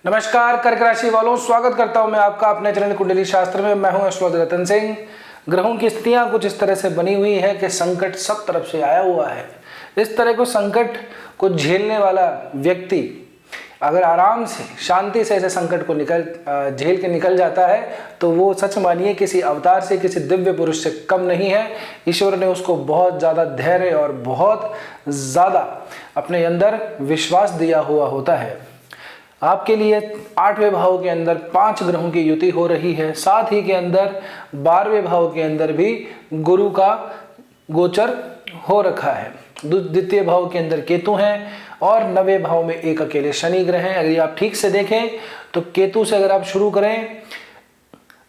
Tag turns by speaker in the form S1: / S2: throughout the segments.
S1: नमस्कार कर्क राशि वालों, स्वागत करता हूं मैं आपका अपने चैनल कुंडली शास्त्र में। मैं हूं एस्ट्रोलॉजर रतन सिंह। ग्रहों की स्थितियां कुछ इस तरह से बनी हुई है कि संकट सब तरफ से आया हुआ है। इस तरह को संकट को झेलने वाला व्यक्ति अगर आराम से शांति से ऐसे संकट को झेल के निकल जाता है तो वो सच मानिए किसी अवतार से, किसी दिव्य पुरुष से कम नहीं है। ईश्वर ने उसको बहुत ज़्यादा धैर्य और बहुत ज़्यादा अपने अंदर विश्वास दिया हुआ होता है। आपके लिए 8वें भाव के अंदर 5 ग्रहों की युति हो रही है, साथ ही के अंदर 12वें भाव के अंदर भी गुरु का गोचर हो रखा है। द्वितीय भाव के अंदर केतु हैं और 9वें भाव में एक अकेले शनि ग्रह हैं। अगर आप ठीक से देखें तो केतु से अगर आप शुरू करें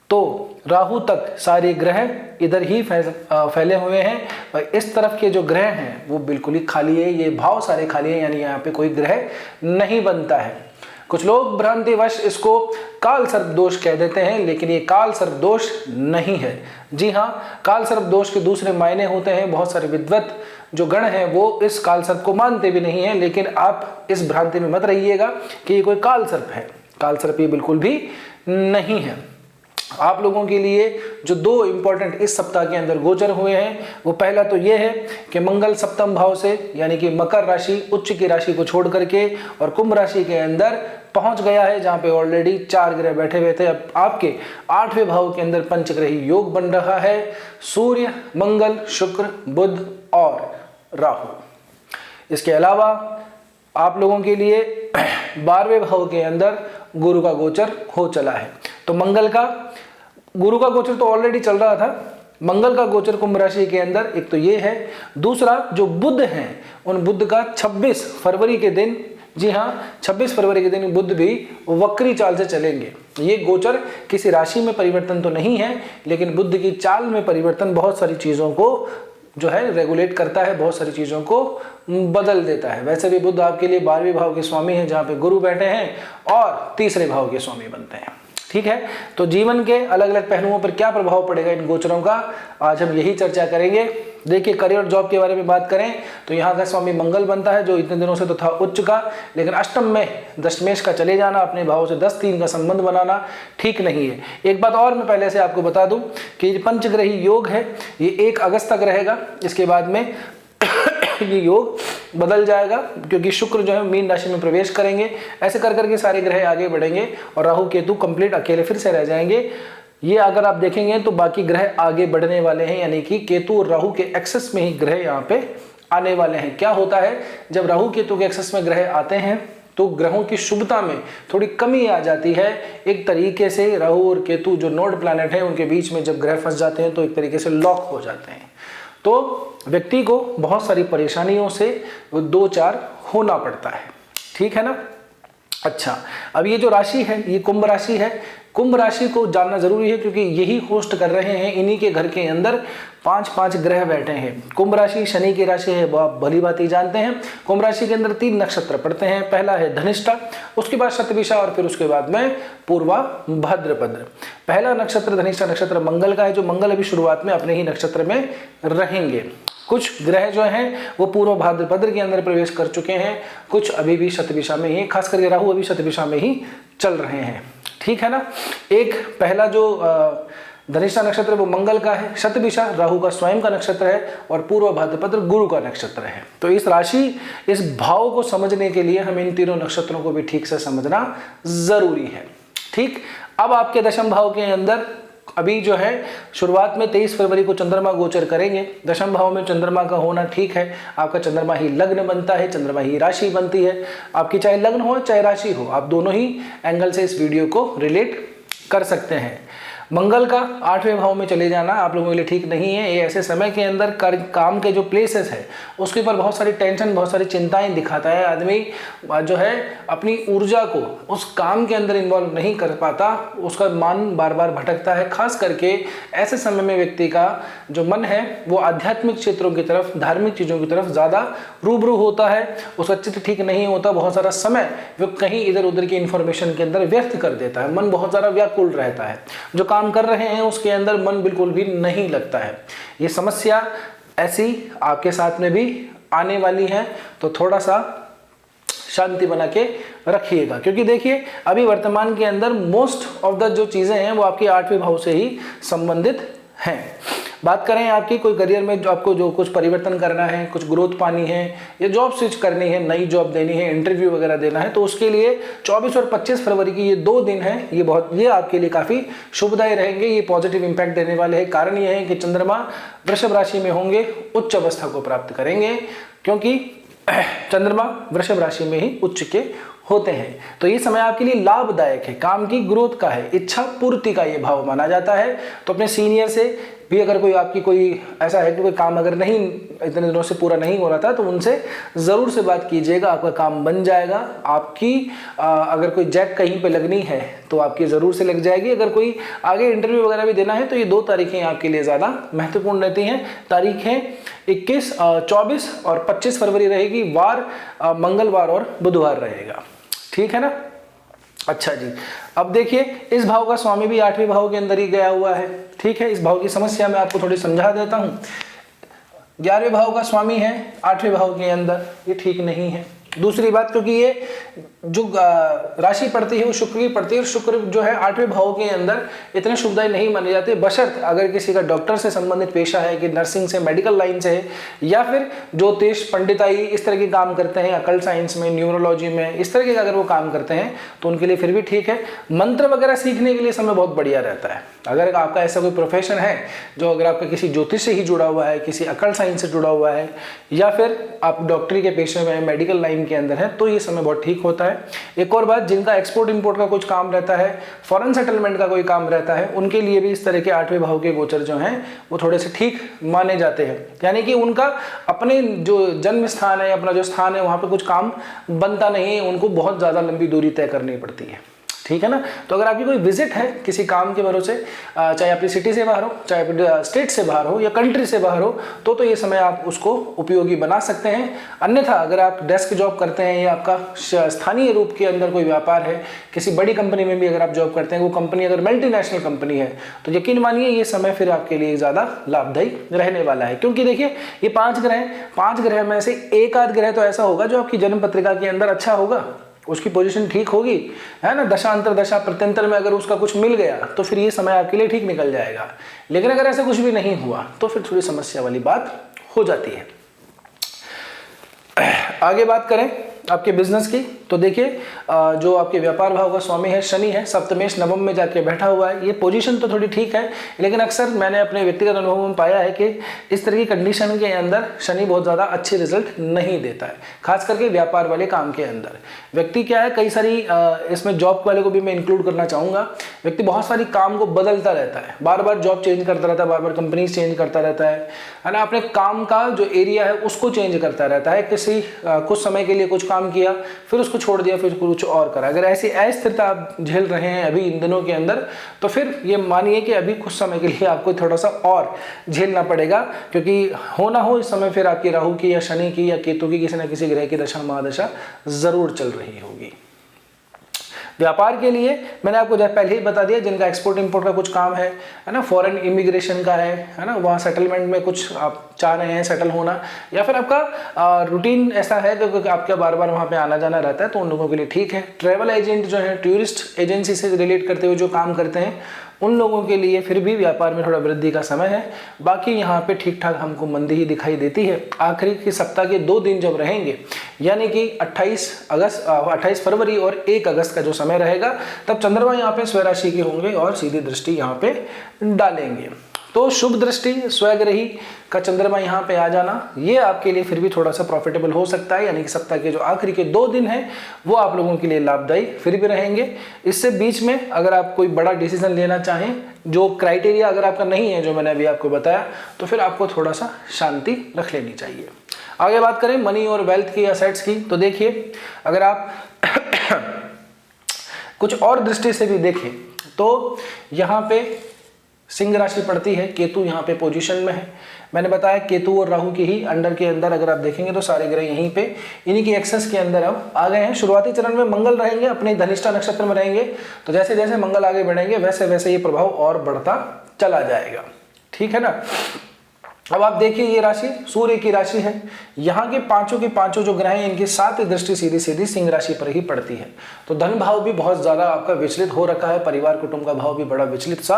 S1: तो राहु तक सारे ग्रह इधर ही फैले हुए हैं और इस तरफ के जो ग्रह हैं वो बिल्कुल ही खाली है। ये भाव सारे खाली हैं, यानी यहाँ पे कोई ग्रह नहीं बनता है। कुछ लोग भ्रांतिवश इसको काल सर्प दोष कह देते हैं, लेकिन ये काल सर्प दोष नहीं है। जी हाँ, काल सर्प दोष के दूसरे मायने होते हैं। बहुत सारे विद्वत जो गण हैं वो इस काल सर्प को मानते भी नहीं है, लेकिन आप इस भ्रांति में मत रहिएगा कि ये कोई काल सर्प है। काल सर्प ये बिल्कुल भी नहीं है। आप लोगों के लिए जो 2 इंपॉर्टेंट इस सप्ताह के अंदर गोचर हुए हैं, वो पहला तो ये है कि मंगल सप्तम भाव से यानी कि मकर राशि उच्च की राशि को छोड़ करके और कुंभ राशि के अंदर पहुंच गया है, जहां पे ऑलरेडी 4 ग्रह बैठे हुए थे। अब आपके 8वें भाव के अंदर पंचग्रही योग बन रहा है। सूर्य, मंगल, शुक्र, बुध और राहु। इसके अलावा आप लोगों के लिए 12वें भाव के अंदर गुरु का गोचर हो चला है। तो गुरु का गोचर तो ऑलरेडी चल रहा था। मंगल का गोचर कुंभ राशि के अंदर एक तो ये है। दूसरा जो बुध हैं, उन बुध का 26 फरवरी के दिन, जी हाँ 26 फरवरी के दिन बुध भी वक्री चाल से चलेंगे। ये गोचर किसी राशि में परिवर्तन तो नहीं है, लेकिन बुध की चाल में परिवर्तन बहुत सारी चीज़ों को जो है रेगुलेट करता है, बहुत सारी चीज़ों को बदल देता है। वैसे भी बुध आपके लिए 12वें भाव के स्वामी हैं, जहाँ पे गुरु बैठे हैं और 3रे भाव के स्वामी बनते हैं। ठीक है, तो जीवन के अलग अलग पहलुओं पर क्या प्रभाव पड़ेगा इन गोचरों का, आज हम यही चर्चा करेंगे। देखिए, करियर और जॉब के बारे में बात करें तो यहाँ का स्वामी मंगल बनता है, जो इतने दिनों से तो था उच्च का, लेकिन अष्टम में दशमेश का चले जाना, अपने भाव से 10-3 का संबंध बनाना ठीक नहीं है। एक बात और मैं पहले से आपको बता दूं कि ये पंचग्रही योग है, ये 1 अगस्त तक रहेगा। इसके बाद में ये योग बदल जाएगा, क्योंकि शुक्र जो है मीन राशि में प्रवेश करेंगे। ऐसे कर करके सारे ग्रह आगे बढ़ेंगे और राहु केतु कंप्लीट अकेले फिर से रह जाएंगे। ये अगर आप देखेंगे तो बाकी ग्रह आगे बढ़ने वाले हैं, यानी कि केतु और राहु के एक्सेस में ही ग्रह यहाँ पे आने वाले हैं। क्या होता है, जब राहु केतु के एक्सेस में ग्रह आते हैं तो ग्रहों की शुभता में थोड़ी कमी आ जाती है। एक तरीके से राहु और केतु जो नोड प्लैनेट हैं, उनके बीच में जब ग्रह फंस जाते हैं तो एक तरीके से लॉक हो जाते हैं, तो व्यक्ति को बहुत सारी परेशानियों से 2-4 होना पड़ता है। ठीक है ना। अच्छा, अब ये जो राशि है ये कुंभ राशि है। कुंभ राशि को जानना जरूरी है, क्योंकि यही होस्ट कर रहे हैं, इन्हीं के घर के अंदर 5-5 ग्रह बैठे हैं। कुंभ राशि शनि की राशि है, वो आप भली बात ही जानते हैं। कुंभ राशि के अंदर 3 नक्षत्र पड़ते हैं। पहला है धनिष्ठा, उसके बाद शतभिषा और फिर उसके बाद में पूर्वा, भाद्रपद। पहला नक्षत्र धनिष्ठा नक्षत्र मंगल का है, जो मंगल अभी शुरुआत में अपने ही नक्षत्र में रहेंगे। कुछ ग्रह जो हैं वो पूर्व भाद्रपद के अंदर प्रवेश कर चुके हैं, कुछ अभी भी शतभिषा में ही, खास करके राहु अभी शतभिषा में ही चल रहे हैं। ठीक है ना। एक पहला जो धनिष्ठा नक्षत्र वो मंगल का है, शतभिषा राहु का स्वयं का नक्षत्र है और पूर्व भाद्रपद गुरु का नक्षत्र है। तो इस राशि, इस भाव को समझने के लिए हमें इन तीनों नक्षत्रों को भी ठीक से समझना जरूरी है। ठीक, अब आपके दशम भाव के अंदर अभी जो है शुरुआत में 23 फरवरी को चंद्रमा गोचर करेंगे। दशम भाव में चंद्रमा का होना ठीक है। आपका चंद्रमा ही लग्न बनता है, चंद्रमा ही राशि बनती है। आपकी चाहे लग्न हो चाहे राशि हो, आप दोनों ही एंगल से इस वीडियो को रिलेट कर सकते हैं। मंगल का 8वें भाव में चले जाना आप लोगों के लिए ठीक नहीं है। ये ऐसे समय के अंदर काम के जो प्लेसेस है उसके ऊपर बहुत सारी टेंशन, बहुत सारी चिंताएं दिखाता है। आदमी जो है अपनी ऊर्जा को उस काम के अंदर इन्वॉल्व नहीं कर पाता, उसका मन बार बार भटकता है। खास करके ऐसे समय में व्यक्ति का जो मन है वो आध्यात्मिक क्षेत्रों की तरफ, धार्मिक चीज़ों की तरफ ज़्यादा रूबरू होता है। उसका चित्त ठीक नहीं होता, बहुत सारा समय वो कहीं इधर उधर की इन्फॉर्मेशन के अंदर व्यर्थ कर देता है। मन बहुत ज़्यादा व्याकुल रहता है, जो काम कर रहे हैं उसके अंदर मन बिल्कुल भी नहीं लगता है। ये समस्या ऐसी आपके साथ में भी आने वाली है, तो थोड़ा सा शांति बना के रखिएगा, क्योंकि देखिए अभी वर्तमान के अंदर मोस्ट ऑफ द जो चीज़ें हैं वो आपके 8वें भाव से ही संबंधित हैं। बात करें आपकी कोई करियर में जो आपको जो कुछ परिवर्तन करना है, कुछ ग्रोथ पानी है या जॉब स्विच करनी है, नई जॉब देनी है, इंटरव्यू वगैरह देना है, तो उसके लिए 24 और 25 फरवरी की ये 2 दिन हैं, ये आपके लिए काफ़ी शुभदायी रहेंगे, ये पॉजिटिव इंपैक्ट देने वाले हैं। कारण ये है कि चंद्रमा वृषभ राशि में होंगे, उच्च अवस्था को प्राप्त करेंगे, क्योंकि चंद्रमा वृषभ राशि में ही उच्च के होते हैं। तो ये समय आपके लिए लाभदायक है, काम की ग्रोथ का है, इच्छा पूर्ति का ये भाव माना जाता है। तो अपने सीनियर से भी अगर कोई आपकी कोई ऐसा है कि कोई काम अगर नहीं इतने दिनों से पूरा नहीं हो रहा था, तो उनसे ज़रूर से बात कीजिएगा, आपका काम बन जाएगा। आपकी अगर कोई जैक कहीं पे लगनी है तो आपकी ज़रूर से लग जाएगी। अगर कोई आगे इंटरव्यू वगैरह भी देना है तो ये 2 तारीखें आपके लिए ज़्यादा महत्वपूर्ण रहती हैं। तारीखें 21, 24 और 25 फरवरी रहेगी, वार मंगलवार और बुधवार रहेगा। ठीक है ना। अच्छा जी, अब देखिए इस भाव का स्वामी भी 8वें भाव के अंदर ही गया हुआ है। ठीक है, इस भाव की समस्या मैं आपको थोड़ी समझा देता हूँ। 11वें भाव का स्वामी है 8वें भाव के अंदर, ये ठीक नहीं है। दूसरी बात, क्योंकि ये जो राशि पड़ती है वो शुक्र की पड़ती है, और शुक्र जो है 8वें भाव के अंदर इतने शुभदायी नहीं माने जाते, बशर्त अगर किसी का डॉक्टर से संबंधित पेशा है, कि नर्सिंग से, मेडिकल लाइन से है, या फिर ज्योतिष, पंडिताई इस तरह के काम करते हैं, अकल्ट साइंस में, न्यूरोलॉजी में, इस तरह के अगर वो काम करते हैं तो उनके लिए फिर भी ठीक है। मंत्र वगैरह सीखने के लिए समय बहुत बढ़िया रहता है। अगर आपका ऐसा कोई प्रोफेशन है जो अगर आपका किसी ज्योतिष से ही जुड़ा हुआ है, किसी अकल्ट साइंस से जुड़ा हुआ है, या फिर आप डॉक्टरी के पेशे में, मेडिकल लाइन के अंदर है, तो ये समय बहुत ठीक होता है। एक और बात, जिनका एक्सपोर्ट इंपोर्ट का कुछ काम रहता है, फॉरेन सेटलमेंट का कोई काम रहता है, उनके लिए भी इस तरह के 8वें भाव के गोचर जो हैं वो थोड़े से ठीक माने जाते हैं। यानी कि उनका अपने जो जन्म स्थान है, अपना जो स्थान है, वहां पे कुछ काम बनता नहीं है, उनको बहुत ज्यादा लंबी दूरी तय करनी पड़ती है। ठीक है ना। तो अगर आपकी कोई विजिट है किसी काम के भरोसे, चाहे अपनी सिटी से बाहर हो, चाहे अपने स्टेट से बाहर हो या कंट्री से बाहर हो, तो ये समय आप उसको उपयोगी बना सकते हैं। अन्यथा अगर आप डेस्क जॉब करते हैं या आपका स्थानीय रूप के अंदर कोई व्यापार है, किसी बड़ी कंपनी में भी अगर आप जॉब करते हैं, वो कंपनी अगर मल्टीनेशनल कंपनी है, तो यकीन मानिए ये समय फिर आपके लिए ज़्यादा लाभदायी रहने वाला है। क्योंकि देखिए ये 5 ग्रह में से एक आध ग्रह तो ऐसा होगा जो आपकी जन्म पत्रिका के अंदर अच्छा होगा, उसकी पोजीशन ठीक होगी, है ना। दशांतर दशा प्रत्यंतर में अगर उसका कुछ मिल गया तो फिर ये समय आपके लिए ठीक निकल जाएगा। लेकिन अगर ऐसा कुछ भी नहीं हुआ तो फिर थोड़ी समस्या वाली बात हो जाती है। आगे बात करें आपके बिजनेस की, तो देखिए जो आपके व्यापार भाव का स्वामी है शनि है, सप्तमेश नवम में जाके बैठा हुआ है। ये पोजीशन तो थोड़ी ठीक है, लेकिन अक्सर मैंने अपने व्यक्तिगत अनुभव में पाया है कि इस तरह की कंडीशन के अंदर शनि बहुत ज़्यादा अच्छे रिजल्ट नहीं देता है, खास करके व्यापार वाले काम के अंदर। व्यक्ति क्या है, कई सारी इसमें जॉब वाले को भी मैं इंक्लूड करना चाहूँगा, व्यक्ति बहुत सारी काम को बदलता रहता है, बार बार जॉब चेंज करता रहता है, बार बार कंपनीज चेंज करता रहता है ना। अपने काम का जो एरिया है उसको चेंज करता रहता है, किसी कुछ समय के लिए कुछ काम किया, फिर उसको छोड़ दिया, फिर कुछ और करा। अगर ऐसी अस्थिरता आप झेल रहे हैं अभी इन दिनों के अंदर, तो फिर ये मानिए कि अभी कुछ समय के लिए आपको थोड़ा सा और झेलना पड़ेगा, क्योंकि हो ना हो इस समय फिर आपकी राहु की या शनि की या केतु की किसी न किसी ग्रह की दशा महादशा जरूर चल रही होगी। व्यापार के लिए मैंने आपको पहले ही बता दिया, जिनका एक्सपोर्ट इंपोर्ट का कुछ काम है ना, फॉरेन इमिग्रेशन का है ना, वहाँ सेटलमेंट में कुछ आप चाह रहे हैं सेटल होना, या फिर आपका रूटीन ऐसा है कि आपका बार बार वहाँ पे आना जाना रहता है, तो उन लोगों के लिए ठीक है। ट्रैवल एजेंट जो है, टूरिस्ट एजेंसी से रिलेट करते हुए जो काम करते हैं, उन लोगों के लिए फिर भी व्यापार में थोड़ा वृद्धि का समय है। बाकी यहाँ पे ठीक ठाक हमको मंदी ही दिखाई देती है। आखिरी के सप्ताह के 2 दिन जब रहेंगे, यानी कि 28 फरवरी और 1 अगस्त का जो समय रहेगा, तब चंद्रमा यहाँ पे स्वराशि के होंगे और सीधी दृष्टि यहाँ पे डालेंगे। तो शुभ दृष्टि स्वग्रही का चंद्रमा यहाँ पे आ जाना, ये आपके लिए फिर भी थोड़ा सा प्रॉफिटेबल हो सकता है। यानी कि सप्ताह के जो आखिरी के 2 दिन हैं वो आप लोगों के लिए लाभदायी फिर भी रहेंगे। इससे बीच में अगर आप कोई बड़ा डिसीजन लेना चाहें, जो क्राइटेरिया अगर आपका नहीं है जो मैंने अभी आपको बताया, तो फिर आपको थोड़ा सा शांति रख लेनी चाहिए। आगे बात करें मनी और वेल्थ की, असेट्स की, तो देखिए अगर आप कुछ और दृष्टि से भी देखें तो यहाँ पे सिंह राशि पड़ती है, केतु यहाँ पे पोजीशन में है। मैंने बताया केतु और राहु की ही अंडर के अंदर अगर आप देखेंगे तो सारे ग्रह यहीं पे इन्हीं की एक्सेस के अंदर अब आ गए हैं। शुरुआती चरण में मंगल रहेंगे, अपने धनिष्ठा नक्षत्र में रहेंगे, तो जैसे जैसे मंगल आगे बढ़ेंगे वैसे वैसे ये प्रभाव और बढ़ता चला जाएगा। ठीक है ना। अब आप देखिए ये राशि सूर्य की राशि है, यहाँ के पांचों जो ग्रह हैं इनकी 7 दृष्टि सीधी सीधी सिंह राशि पर ही पड़ती है। तो धन भाव भी बहुत ज्यादा आपका विचलित हो रखा है, परिवार कुटुंब का भाव भी बड़ा विचलित सा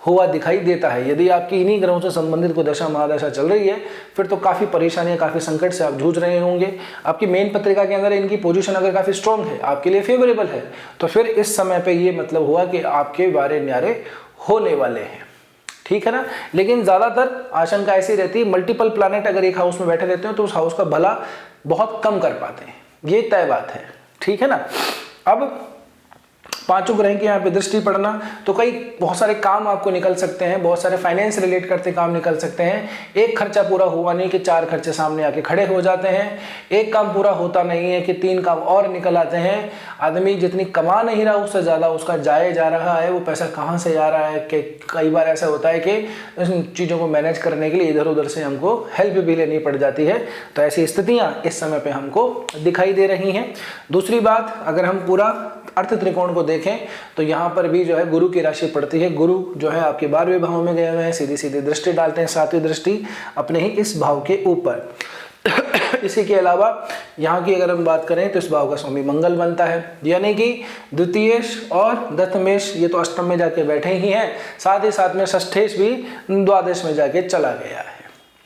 S1: हुआ दिखाई देता है। यदि आपकी इन्हीं ग्रहों से संबंधित कोई दशा महादशा चल रही है फिर तो काफी परेशानियां, काफी संकट से आप जूझ रहे होंगे। आपकी मेन पत्रिका के अंदर इनकी पोजीशन अगर काफी स्ट्रॉन्ग है, आपके लिए फेवरेबल है, तो फिर इस समय पे ये मतलब हुआ कि आपके वारे न्यारे होने वाले हैं, ठीक है ना। लेकिन ज्यादातर आशंका ऐसी रहती है मल्टीपल प्लैनेट अगर एक हाउस में बैठे रहते हैं तो उस हाउस का भला बहुत कम कर पाते हैं, ये तय बात है, ठीक है ना। अब पांचों ग्रह की यहाँ पे दृष्टि पड़ना तो कई बहुत सारे काम आपको निकल सकते हैं, बहुत सारे फाइनेंस रिलेट करते काम निकल सकते हैं। एक खर्चा पूरा हुआ नहीं कि 4 खर्चे सामने आके खड़े हो जाते हैं, एक काम पूरा होता नहीं है कि 3 काम और निकल आते हैं। आदमी जितनी कमा नहीं रहा उससे ज्यादा उसका जाए जा रहा है, वो पैसा कहाँ से जा रहा है कि कई बार ऐसा होता है कि इन चीज़ों को मैनेज करने के लिए इधर उधर से हमको हेल्प भी लेनी पड़ जाती है। तो ऐसी स्थितियाँ इस समय पे हमको दिखाई दे रही हैं। दूसरी बात, अगर हम पूरा अर्थ त्रिकोण को देखें तो यहाँ पर भी जो है गुरु की राशि पड़ती है। गुरु जो है आपके 12वें भाव में गए हुए हैं, सीधी सीधी दृष्टि डालते हैं, 7वीं दृष्टि अपने ही इस भाव के ऊपर। इसी के अलावा यहाँ की अगर हम बात करें तो इस भाव का स्वामी मंगल बनता है, यानी कि द्वितीयेश और दशमेश ये तो अष्टम में जाके बैठे ही हैं, साथ ही साथ में षष्ठेश भी द्वादश में जाके चला गया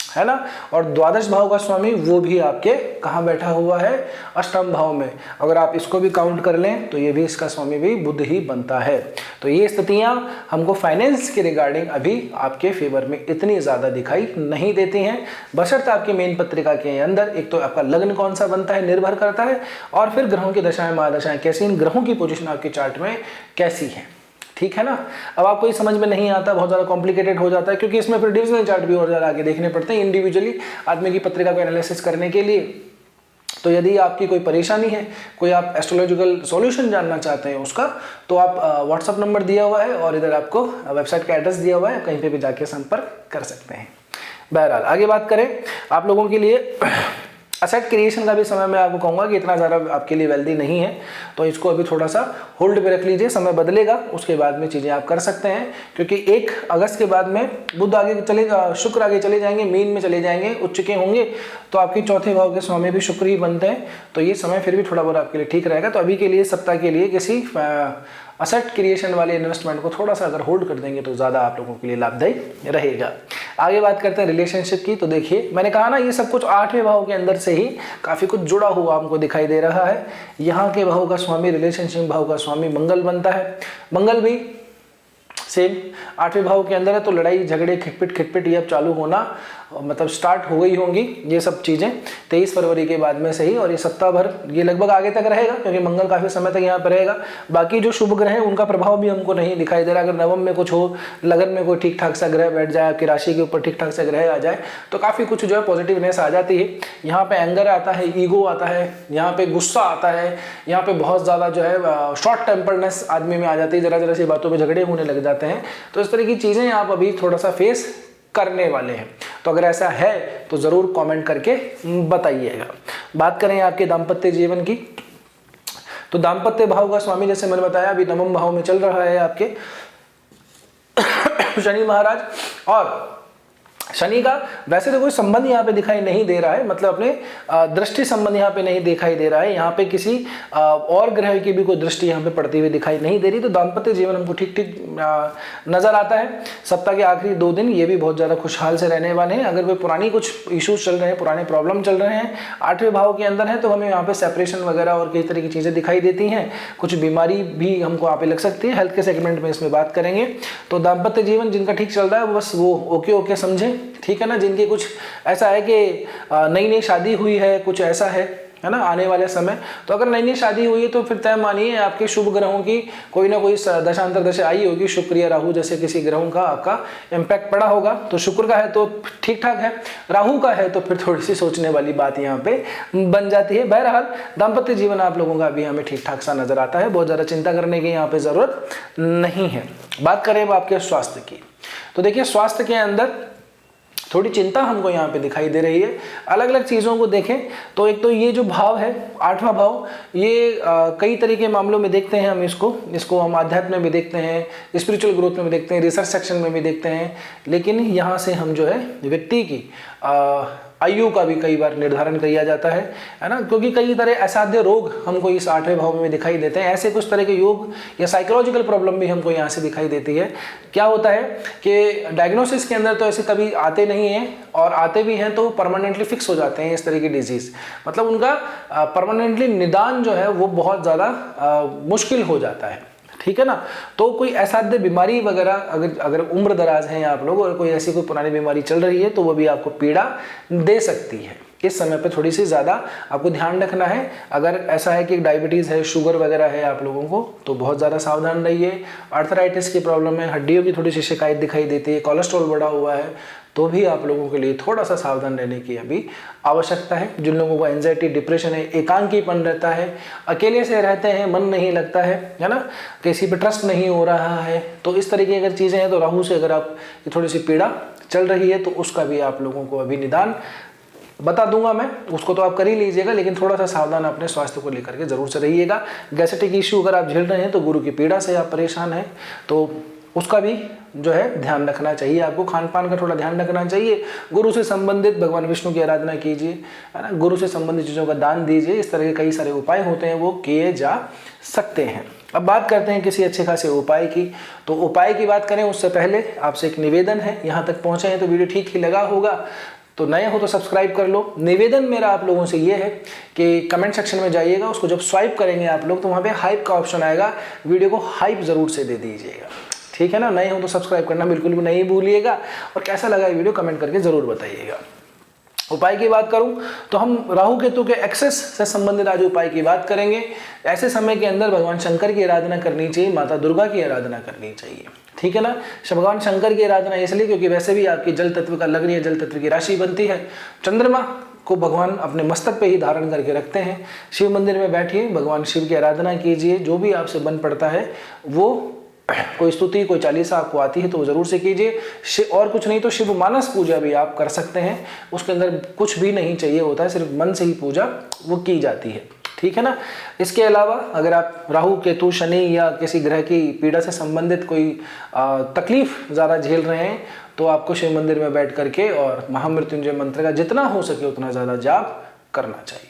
S1: है ना। और द्वादश भाव का स्वामी वो भी आपके कहाँ बैठा हुआ है, अष्टम भाव में। अगर आप इसको भी काउंट कर लें तो ये भी इसका स्वामी भी बुध ही बनता है। तो ये स्थितियां हमको फाइनेंस के रिगार्डिंग अभी आपके फेवर में इतनी ज्यादा दिखाई नहीं देती हैं, बशर्ते आपकी मेन पत्रिका के अंदर एक तो आपका लग्न कौन सा बनता है निर्भर करता है, और फिर ग्रहों की दशाएं महादशाएं कैसी, इन ग्रहों की पोजिशन आपके चार्ट में कैसी है, ठीक है ना। अब आपको ये समझ में नहीं आता, बहुत ज़्यादा कॉम्प्लिकेटेड हो जाता है, क्योंकि इसमें फिर डिविजनल चार्ट भी और ज़्यादा आगे देखने पड़ते हैं इंडिविजुअली आदमी की पत्रिका को एनालिसिस करने के लिए। तो यदि आपकी कोई परेशानी है, कोई आप एस्ट्रोलॉजिकल सॉल्यूशन जानना चाहते हैं उसका, तो आप व्हाट्सअप नंबर दिया हुआ है और इधर आपको वेबसाइट का एड्रेस दिया हुआ है, कहीं पे भी जाके संपर्क कर सकते हैं। बहरहाल आगे बात करें आप लोगों के लिए असेट क्रिएशन का भी समय मैं आपको कहूँगा कि इतना ज़्यादा आपके लिए वेल्दी नहीं है, तो इसको अभी थोड़ा सा होल्ड पे रख लीजिए, समय बदलेगा उसके बाद में चीज़ें आप कर सकते हैं। क्योंकि 1 अगस्त के बाद में बुध आगे चलेगा, शुक्र आगे चले जाएंगे, मीन में चले जाएंगे, उच्च के होंगे, तो आपके चौथे भाव के स्वामी भी शुक्र ही बनते हैं। तो ये समय फिर भी थोड़ा बहुत आपके लिए ठीक रहेगा। तो अभी के लिए सप्ताह के लिए किसी असेट क्रिएशन वाले इन्वेस्टमेंट को थोड़ा सा अगर होल्ड कर देंगे तो ज़्यादा आप लोगों के लिए लाभदायी रहेगा। आगे बात करते हैं रिलेशनशिप की। तो देखिए मैंने कहा ना ये सब कुछ 8वें भाव के अंदर से ही काफ़ी कुछ जुड़ा हुआ हमको दिखाई दे रहा है। यहाँ के भाव का स्वामी, रिलेशनशिप भाव का स्वामी मंगल बनता है। मंगल भी सेम 8वें भाव के अंदर है, तो लड़ाई झगड़े खिटपिट ये अब चालू होना मतलब स्टार्ट हो गई होंगी ये सब चीज़ें 23 फरवरी के बाद में से ही, और ये सप्ताह भर ये लगभग आगे तक रहेगा क्योंकि मंगल काफ़ी समय तक यहाँ पर रहेगा। बाकी जो शुभ ग्रह हैं उनका प्रभाव भी हमको नहीं दिखाई दे रहा। अगर नवम में कुछ हो, लगन में कोई ठीक ठाक सा ग्रह बैठ जाए, आपकी राशि के ऊपर ठीक ठाक सा ग्रह आ जाए तो काफ़ी कुछ जो है पॉजिटिवनेस आ जाती है। यहाँ पे एंगर आता है, ईगो आता है, यहाँ पे गुस्सा आता है, यहाँ पे बहुत ज़्यादा जो है शॉर्ट टेम्पर्डनेस आदमी में आ जाती है, जरा सी बातों पर झगड़े होने लग जाते हैं। तो इस तरह की चीज़ें आप अभी थोड़ा सा फेस करने वाले हैं। तो अगर ऐसा है तो जरूर कमेंट करके बताइएगा। बात करें आपके दाम्पत्य जीवन की, तो दाम्पत्य भाव का स्वामी जैसे मैंने बताया अभी नवम भाव में चल रहा है आपके शनि महाराज, और शनि का वैसे तो कोई संबंध यहाँ पे दिखाई नहीं दे रहा है, मतलब अपने दृष्टि संबंध यहाँ पे नहीं दिखाई दे रहा है। यहाँ पे किसी और ग्रह की भी कोई दृष्टि यहाँ पे पड़ती हुई दिखाई नहीं दे रही। तो दाम्पत्य जीवन हमको ठीक ठीक नजर आता है। सप्ताह के आखिरी 2 दिन ये भी बहुत ज़्यादा खुशहाल से रहने वाले हैं। अगर कोई पुरानी कुछ इशूज चल रहे हैं, पुराने प्रॉब्लम चल रहे हैं, 8वें भाव के अंदर है, तो हमें यहाँ पे सेपरेशन वगैरह और कई तरह की चीज़ें दिखाई देती हैं। कुछ बीमारी भी हमको यहाँ पे लग सकती है, हेल्थ के सेगमेंट में इसमें बात करेंगे। तो दाम्पत्य जीवन जिनका ठीक चल रहा है बस वो ओके समझें, ठीक है ना। जिनकी कुछ ऐसा है कि नई शादी हुई है, कुछ ऐसा है ना आने वाले समय, तो अगर नई शादी हुई है तो फिर तय मानिए आपके शुभ ग्रहों की कोई ना कोई दशांतर दशा आई होगी, शुक्र या राहु जैसे किसी ग्रहों का आपका इम्पैक्ट पड़ा होगा। तो शुक्र का है तो ठीक ठाक है, राहु का है तो फिर थोड़ी सी सोचने वाली बात यहाँ पे बन जाती है। बहरहाल दाम्पत्य जीवन आप लोगों का अभी हमें ठीक ठाक सा नजर आता है, बहुत ज़्यादा चिंता करने की यहाँ पे जरूरत नहीं है। बात करें अब आपके स्वास्थ्य की, तो देखिए स्वास्थ्य के अंदर थोड़ी चिंता हमको यहाँ पे दिखाई दे रही है। अलग अलग चीज़ों को देखें तो एक तो ये जो भाव है 8वां भाव, ये कई तरह के मामलों में देखते हैं हम इसको हम आध्यात्म में भी देखते हैं, स्पिरिचुअल ग्रोथ में भी देखते हैं, रिसर्च सेक्शन में भी देखते हैं। लेकिन यहाँ से हम जो है व्यक्ति की आयु का भी कई बार निर्धारण किया जाता है ना, क्योंकि कई तरह असाध्य रोग हमको इस 8वें भाव में दिखाई देते हैं। ऐसे कुछ तरह के योग या साइकोलॉजिकल प्रॉब्लम भी हमको यहाँ से दिखाई देती है। क्या होता है कि डायग्नोसिस के अंदर तो ऐसे कभी आते नहीं हैं, और आते भी हैं तो परमानेंटली फिक्स हो जाते हैं इस तरह की डिजीज, मतलब उनका परमानेंटली निदान जो है वो बहुत ज़्यादा मुश्किल हो जाता है, ठीक है ना। तो कोई असाध्य बीमारी वगैरह अगर उम्र दराज हैं आप लोग और कोई ऐसी कोई पुरानी बीमारी चल रही है तो वो भी आपको पीड़ा दे सकती है। इस समय पे थोड़ी सी ज़्यादा आपको ध्यान रखना है। अगर ऐसा है कि डायबिटीज़ है, शुगर वगैरह है आप लोगों को, तो बहुत ज़्यादा सावधान रहिए। आर्थराइटिस की प्रॉब्लम है, हड्डियों की थोड़ी सी शिकायत दिखाई देती है, कोलेस्ट्रॉल बढ़ा हुआ है, तो भी आप लोगों के लिए थोड़ा सा सावधान रहने की अभी आवश्यकता है। जिन लोगों को एंजाइटी, डिप्रेशन है, एकांकीपन रहता है, अकेले से रहते हैं, मन नहीं लगता है ना, किसी पे ट्रस्ट नहीं हो रहा है, तो इस तरह की अगर चीज़ें हैं तो राहु से अगर आप थोड़ी सी पीड़ा चल रही है तो उसका भी आप लोगों को अभी निदान बता दूंगा मैं, उसको तो आप कर ही लीजिएगा, लेकिन थोड़ा सा सावधान अपने स्वास्थ्य को लेकर के जरूर से रहिएगा। गैस्ट्रिक इश्यू अगर आप झेल रहे हैं तो गुरु की पीड़ा से आप परेशान हैं तो उसका भी जो है ध्यान रखना चाहिए। आपको खान पान का थोड़ा ध्यान रखना चाहिए। गुरु से संबंधित भगवान विष्णु की आराधना कीजिए, है ना, गुरु से संबंधित चीज़ों का दान दीजिए। इस तरह के कई सारे उपाय होते हैं वो किए जा सकते हैं। अब बात करते हैं किसी अच्छे खासे उपाय की। तो उपाय की बात करें उससे पहले आपसे एक निवेदन है, यहाँ तक पहुँचे हैं तो वीडियो ठीक ही लगा होगा, तो नए हो तो सब्सक्राइब कर लो। निवेदन मेरा आप लोगों से ये है कि कमेंट सेक्शन में जाइएगा, उसको जब स्वाइप करेंगे आप लोग तो वहाँ पे हाइप का ऑप्शन आएगा, वीडियो को हाइप ज़रूर से दे दीजिएगा, ठीक है ना। नए हो तो सब्सक्राइब करना बिल्कुल भी नहीं भूलिएगा, और कैसा लगा ये वीडियो कमेंट करके ज़रूर बताइएगा। उपाय की बात करूं तो हम राहु केतु के एक्सेस से संबंधित आज उपाय की बात करेंगे। ऐसे समय के अंदर भगवान शंकर की आराधना करनी चाहिए, माता दुर्गा की आराधना करनी चाहिए, ठीक है ना। भगवान शंकर की आराधना इसलिए क्योंकि वैसे भी आपकी जल तत्व का लग्न या जल तत्व की राशि बनती है। चंद्रमा को भगवान अपने मस्तक पे ही धारण करके रखते हैं। शिव मंदिर में बैठिए, भगवान शिव की आराधना कीजिए, जो भी आपसे बन पड़ता है वो कोई स्तुति, कोई चालीसा आपको आती है तो जरूर से कीजिए। और कुछ नहीं तो शिव मानस पूजा भी आप कर सकते हैं, उसके अंदर कुछ भी नहीं चाहिए होता है, सिर्फ मन से ही पूजा वो की जाती है, ठीक है ना। इसके अलावा अगर आप राहु, केतु, शनि या किसी ग्रह की पीड़ा से संबंधित कोई तकलीफ ज़्यादा झेल रहे हैं तो आपको शिव मंदिर में बैठ करके और महामृत्युंजय मंत्र का जितना हो सके उतना ज़्यादा जाप करना चाहिए,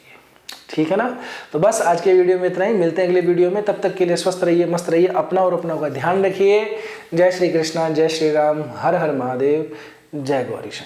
S1: ठीक है ना। तो बस आज के वीडियो में इतना ही, मिलते हैं अगले वीडियो में। तब तक के लिए स्वस्थ रहिए, मस्त रहिए, अपना और अपनों का ध्यान रखिए। जय श्री कृष्णा, जय श्री राम, हर हर महादेव, जय गौरी शंकर।